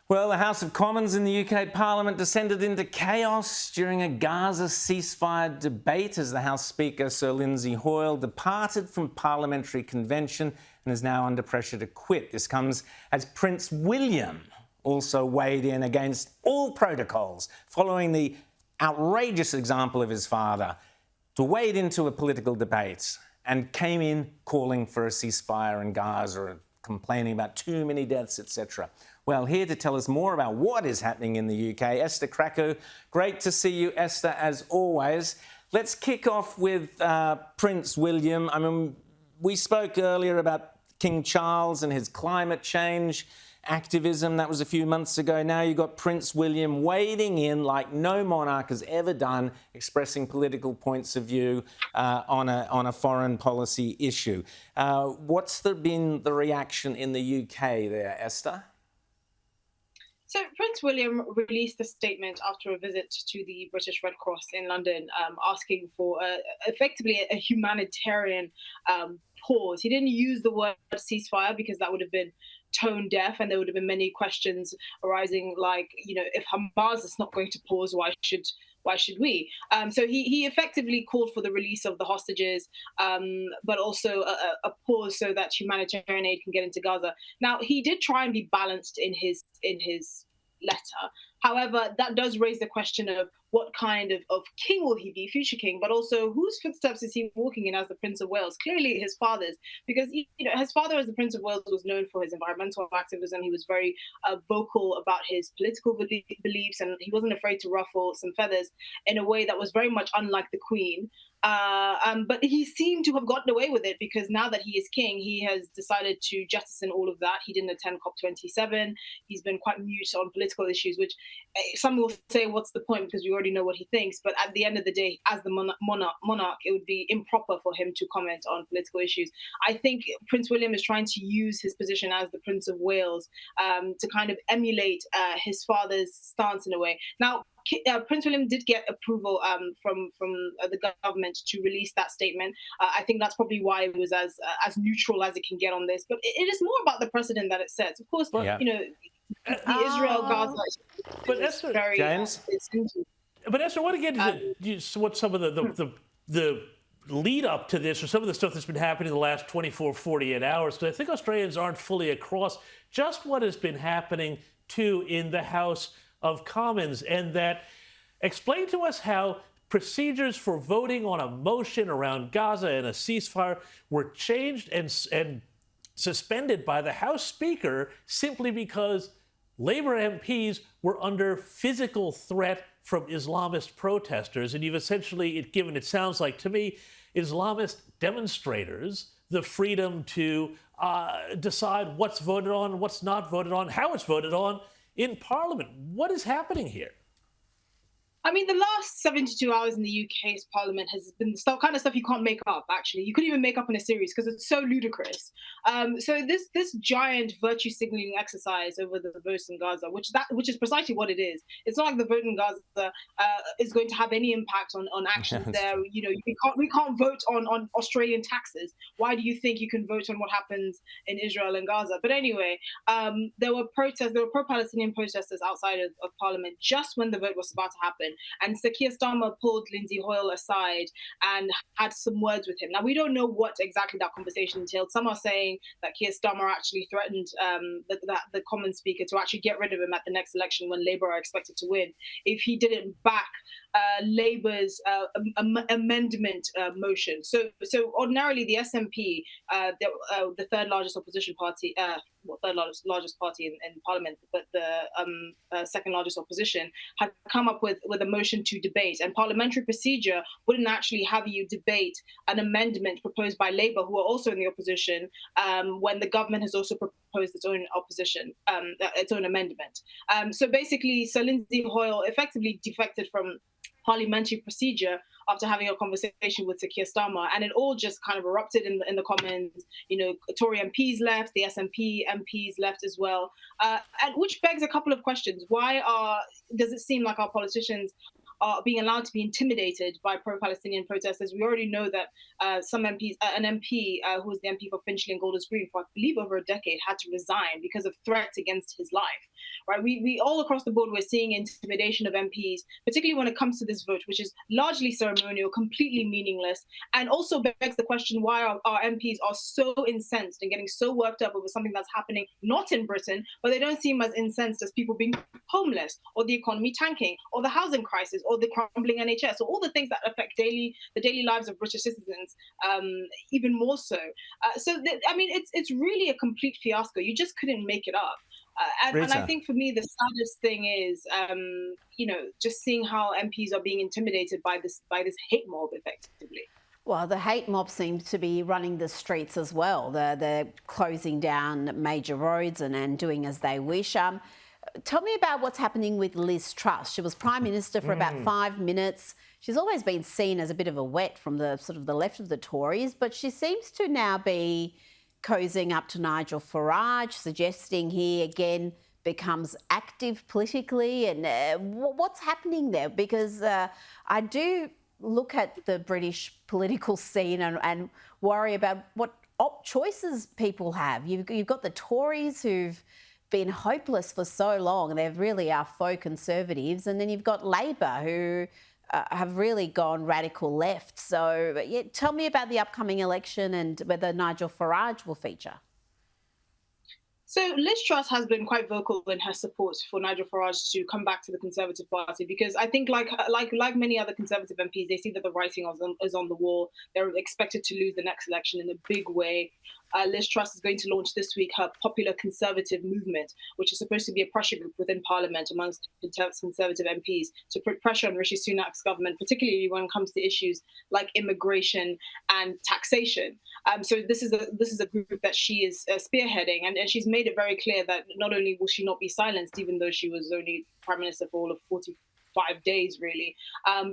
Well, the House of Commons in the UK Parliament descended into chaos during a Gaza ceasefire debate as the House Speaker, Sir Lindsay Hoyle, departed from parliamentary convention and is now under pressure to quit. This comes as Prince William also weighed in against all protocols, following the outrageous example of his father, to wade into a political debate and came in calling for a ceasefire in Gaza, complaining about too many deaths, etc. Well, here to tell us more about what is happening in the UK, Esther Krakue. Great to see you, Esther, as always. Let's kick off with Prince William. I mean, we spoke earlier about King Charles and his climate change activism. That was a few months ago. Now you've got Prince William wading in like no monarch has ever done, expressing political points of view on a foreign policy issue. What's been the reaction in the UK there, Esther? So Prince William released a statement after a visit to the British Red Cross in London, asking for effectively a humanitarian pause. He didn't use the word ceasefire because that would have been tone deaf, and there would have been many questions arising, like, you know, if Hamas is not going to pause, why should we? So he effectively called for the release of the hostages, but also a pause so that humanitarian aid can get into Gaza. Now, he did try and be balanced in his letter. However, that does raise the question of what kind of king will he be, future king, but also whose footsteps is he walking in as the Prince of Wales? Clearly his father's, because his father as the Prince of Wales was known for his environmental activism. He was very vocal about his political beliefs, and he wasn't afraid to ruffle some feathers in a way that was very much unlike the Queen. But he seemed to have gotten away with it, because now that he is king, he has decided to jettison all of that. He didn't attend COP27. He's been quite mute on political issues, which some will say, what's the point? Because we already know what he thinks. But at the end of the day, as the monarch, it would be improper for him to comment on political issues. I think Prince William is trying to use his position as the Prince of Wales to kind of emulate his father's stance in a way. Now, Prince William did get approval from the government to release that statement. I think that's probably why it was as neutral as it can get on this. But it is more about the precedent that it sets. Of course, you know, the Israel-Gaza but Esther, very James? But Esther, I want to get into what some of the lead up to this, or some of the stuff that's been happening in the last 24, 48 hours, because I think Australians aren't fully across just what has been happening too in the House of Commons, and that explain to us how procedures for voting on a motion around Gaza and a ceasefire were changed and suspended by the House Speaker simply because Labour MPs were under physical threat from Islamist protesters. And you've essentially given, it sounds like to me, Islamist demonstrators the freedom to decide what's voted on, what's not voted on, how it's voted on in Parliament. What is happening here? I mean, the last 72 hours in the UK's Parliament has been the kind of stuff you can't make up, actually. You couldn't even make up in a series because it's so ludicrous. So this giant virtue signaling exercise over the votes in Gaza, which is precisely what it is. It's not like the vote in Gaza is going to have any impact on actions there. You know, we can't vote on Australian taxes. Why do you think you can vote on what happens in Israel and Gaza? But anyway, there were pro-Palestinian protesters outside of Parliament just when the vote was about to happen. And Sir Keir Starmer pulled Lindsay Hoyle aside and had some words with him. Now, we don't know what exactly that conversation entailed. Some are saying that Keir Starmer actually threatened the Commons Speaker to actually get rid of him at the next election when Labour are expected to win if he didn't back Labour's amendment motion. So ordinarily the SNP, the third largest opposition party, third largest party in Parliament, but the second largest opposition, had come up with a motion to debate. And parliamentary procedure wouldn't actually have you debate an amendment proposed by Labour, who are also in the opposition, when the government has also proposed its own its own amendment. So basically, Sir Lindsay Hoyle effectively defected from parliamentary procedure after having a conversation with Sir Keir Starmer, and it all just kind of erupted in the Commons. You know, Tory MPs left, the SNP MPs left as well, and which begs a couple of questions. Why does it seem like our politicians are being allowed to be intimidated by pro-Palestinian protesters. We already know that some MPs, an MP who was the MP for Finchley and Golders Green for I believe over a decade, had to resign because of threats against his life. Right? We all across the board, we're seeing intimidation of MPs, particularly when it comes to this vote, which is largely ceremonial, completely meaningless, and also begs the question why our MPs are so incensed and getting so worked up over something that's happening not in Britain, but they don't seem as incensed as people being homeless, or the economy tanking, or the housing crisis, or the crumbling NHS, or all the things that affect the daily lives of British citizens, even more so. I mean, it's really a complete fiasco. You just couldn't make it up. And I think for me, the saddest thing is, just seeing how MPs are being intimidated by this hate mob, effectively. Well, the hate mob seems to be running the streets as well. They're closing down major roads and doing as they wish. Tell me about what's happening with Liz Truss. She was Prime Minister for about 5 minutes. She's always been seen as a bit of a wet from the sort of the left of the Tories, but she seems to now be cozying up to Nigel Farage, suggesting he again becomes active politically. And what's happening there? Because I do look at the British political scene and worry about what choices people have. You've got the Tories who've been hopeless for so long. They really are faux conservatives. And then you've got Labor who have really gone radical left. So yeah, tell me about the upcoming election and whether Nigel Farage will feature. So Liz Truss has been quite vocal in her support for Nigel Farage to come back to the Conservative Party, because I think like many other Conservative MPs, they see that the writing is on the wall. They're expected to lose the next election in a big way. Liz Truss is going to launch this week her Popular Conservative Movement, which is supposed to be a pressure group within Parliament amongst Conservative MPs to put pressure on Rishi Sunak's government, particularly when it comes to issues like immigration and taxation. So this is a group that she is spearheading, and she's made it very clear that not only will she not be silenced, even though she was only Prime Minister for all of 45 days, really,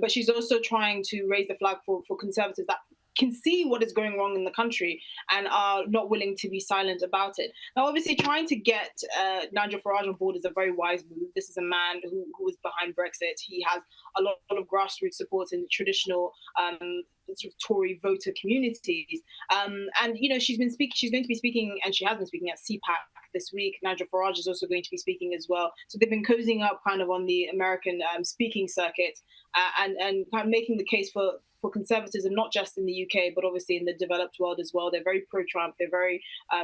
but she's also trying to raise the flag for Conservatives that can see what is going wrong in the country and are not willing to be silent about it. Now, obviously, trying to get Nigel Farage on board is a very wise move. This is a man who is behind Brexit. He has a lot of grassroots support in the traditional sort of Tory voter communities. And, she's going to be speaking, and she has been speaking at CPAC this week. Nigel Farage is also going to be speaking as well. So they've been cozying up kind of on the American speaking circuit and kind of making the case for conservatism, not just in the UK, but obviously in the developed world as well. They're very pro-Trump. They're very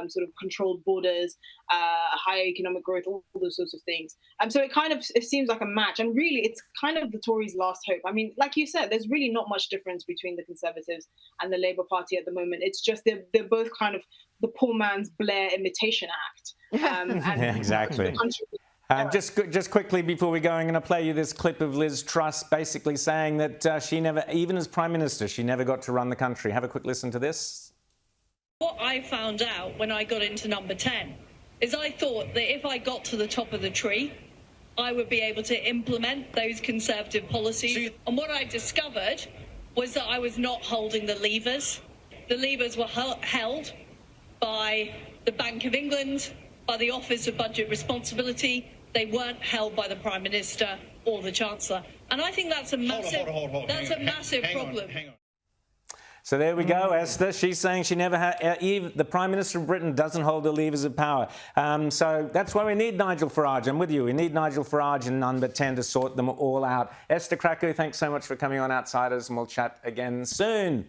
sort of controlled borders, higher economic growth, all those sorts of things. So it seems like a match. And really, it's kind of the Tories' last hope. I mean, like you said, there's really not much difference between the Conservatives and the Labour Party at the moment. It's just they're both kind of the poor man's Blair imitation act. Yeah, exactly. Just quickly before we go, I'm going to play you this clip of Liz Truss basically saying that she never, even as Prime Minister, she never got to run the country. Have a quick listen to this. What I found out when I got into number 10 is I thought that if I got to the top of the tree, I would be able to implement those Conservative policies. And what I discovered was that I was not holding the levers. The levers were held by the Bank of England, by the Office of Budget Responsibility. They weren't held by the Prime Minister or the Chancellor. And I think that's a massive, that's a massive problem. Hang on. So there we go, Esther. She's saying she never had, the Prime Minister of Britain doesn't hold the levers of power. So that's why we need Nigel Farage. I'm with you. We need Nigel Farage and none but 10 to sort them all out. Esther Krakue, thanks so much for coming on Outsiders, and we'll chat again soon.